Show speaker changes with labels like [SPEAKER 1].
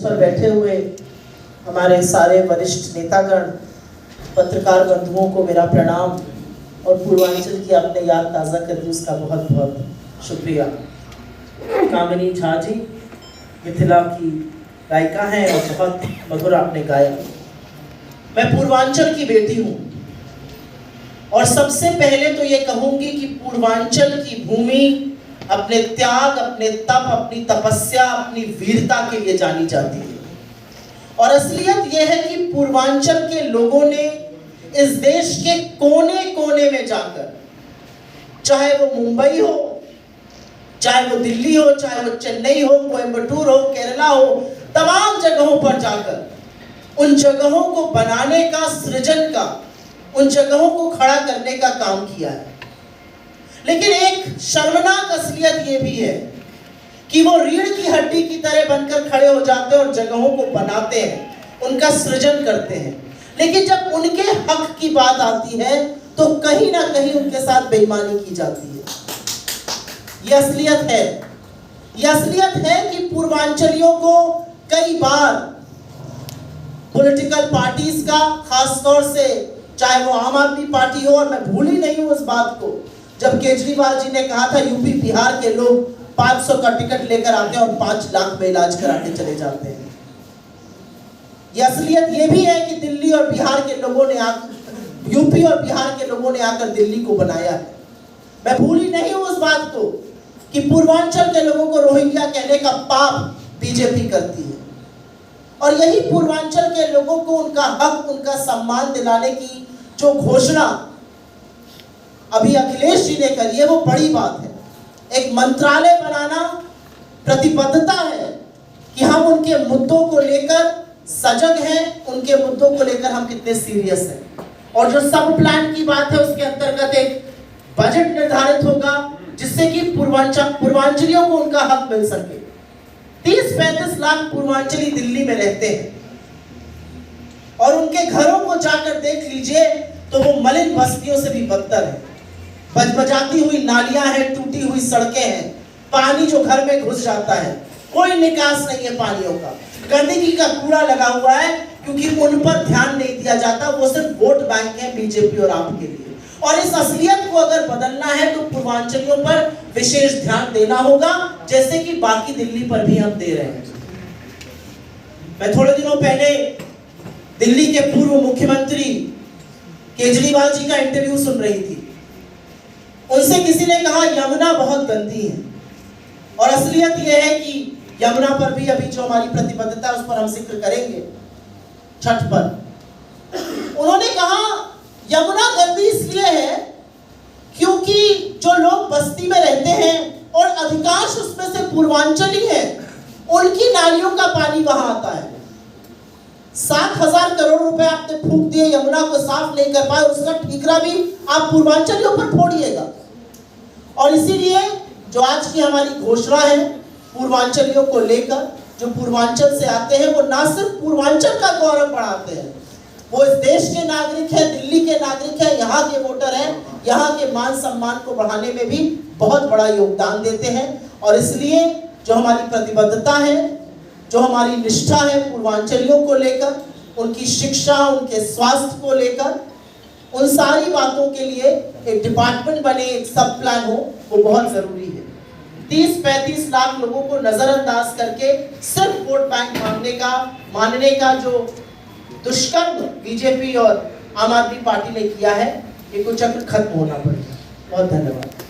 [SPEAKER 1] पर बैठे हुए हमारे सारे वरिष्ठ नेतागण, पत्रकार बंधुओं को मेरा प्रणाम और पूर्वांचल की आपने याद ताज़ा कर दी उसका बहुत बहुत शुक्रिया। कामिनी झा जी मिथिला की गायिका हैं और बहुत मधुर आपने गाया। मैं पूर्वांचल की बेटी हूँ और सबसे पहले तो ये कहूँगी कि पूर्वांचल की भूमि अपने त्याग, अपने तप, अपनी तपस्या, अपनी वीरता के लिए जानी जाती है। और असलियत यह है कि पूर्वांचल के लोगों ने इस देश के कोने कोने में जाकर, चाहे वो मुंबई हो, चाहे वो दिल्ली हो, चाहे वो चेन्नई हो, कोयम्बटूर हो, केरला हो, तमाम जगहों पर जाकर उन जगहों को बनाने का, सृजन का, उन जगहों को खड़ा करने का काम किया है। लेकिन एक शर्मनाक असलियत ये भी है कि वो रीढ़ की हड्डी की तरह बनकर खड़े हो जाते हैं और जगहों को बनाते हैं, उनका सृजन करते हैं, लेकिन जब उनके हक की बात आती है तो कहीं ना कहीं उनके साथ बेईमानी की जाती है। यह असलियत है। यह असलियत है कि पूर्वांचलियों को कई बार पॉलिटिकल पार्टीज का, खासतौर से चाहे वो आम आदमी पार्टी हो, और मैं भूल ही नहीं हूं उस बात को जब केजरीवाल जी ने कहा था यूपी बिहार के लोग 500 का टिकट लेकर आते हैं और 5 लाख में इलाज कराते चले जाते हैं। यह असलियत ये भी है कि दिल्ली और बिहार के लोगों ने यूपी और बिहार के लोगों ने आकर दिल्ली को बनाया है। मैं भूल ही नहीं हूं उस बात को कि पूर्वांचल के लोगों को रोहिंग्या कहने का पाप बीजेपी करती है। और यही पूर्वांचल के लोगों को उनका हक, उनका सम्मान दिलाने की जो घोषणा अभी अखिलेश जी ने करी है, वो बड़ी बात है। एक मंत्रालय बनाना प्रतिबद्धता है कि हम उनके मुद्दों को लेकर सजग हैं, उनके मुद्दों को लेकर हम कितने सीरियस हैं। और जो सब प्लान की बात है उसके अंतर्गत एक बजट निर्धारित होगा जिससे कि पूर्वांचलियों को उनका हक मिल सके। 30-35 लाख पूर्वांचली दिल्ली में रहते हैं और उनके घरों को जाकर देख लीजिए तो वो मलिन बस्तियों से भी बदतर है। बजबजाती हुई नालियां हैं, टूटी हुई सड़कें हैं, पानी जो घर में घुस जाता है, कोई निकास नहीं है पानियों का, गंदगी का कूड़ा लगा हुआ है क्योंकि उन पर ध्यान नहीं दिया जाता। वो सिर्फ वोट बैंक है बीजेपी और आपके लिए। और इस असलियत को अगर बदलना है तो पूर्वांचलियों पर विशेष ध्यान देना होगा, जैसे कि बाकी दिल्ली पर भी हम दे रहे हैं। मैं थोड़े दिनों पहले दिल्ली के पूर्व मुख्यमंत्री केजरीवाल जी का इंटरव्यू सुन रही थी। उनसे किसी ने कहा यमुना बहुत गंदी है, और असलियत यह है कि यमुना पर भी अभी जो हमारी प्रतिबद्धता है उस पर हम जिक्र करेंगे छठ पर। उन्होंने कहा यमुना गंदी इसलिए है क्योंकि जो लोग बस्ती में रहते हैं और अधिकांश उसमें से पूर्वांचली हैं, उनकी नालियों का पानी वहां आता है। 7,000 करोड़ रुपए आपने फूंक दिए, यमुना को साफ नहीं कर पाए, उसका ठीकरा भी आप पूर्वांचलियों पर फोड़िएगा। और इसीलिए जो आज की हमारी घोषणा है पूर्वांचलियों को लेकर, जो पूर्वांचल से आते हैं वो ना सिर्फ पूर्वांचल का गौरव बढ़ाते हैं, वो इस देश के नागरिक हैं, दिल्ली के नागरिक हैं, यहाँ के वोटर हैं, यहाँ के मान सम्मान को बढ़ाने में भी बहुत बड़ा योगदान देते हैं। और इसलिए जो हमारी प्रतिबद्धता है, जो हमारी निष्ठा है पूर्वांचलियों को लेकर, उनकी शिक्षा, उनके स्वास्थ्य को लेकर, उन सारी बातों के लिए एक डिपार्टमेंट बने, एक सब प्लान हो, वो बहुत जरूरी है। 30-35 लाख लोगों को नजरअंदाज करके सिर्फ वोट बैंक मानने का जो दुष्कर्म बीजेपी और आम आदमी पार्टी ने किया है, ये कुचक्र खत्म होना पड़ेगा। बहुत धन्यवाद।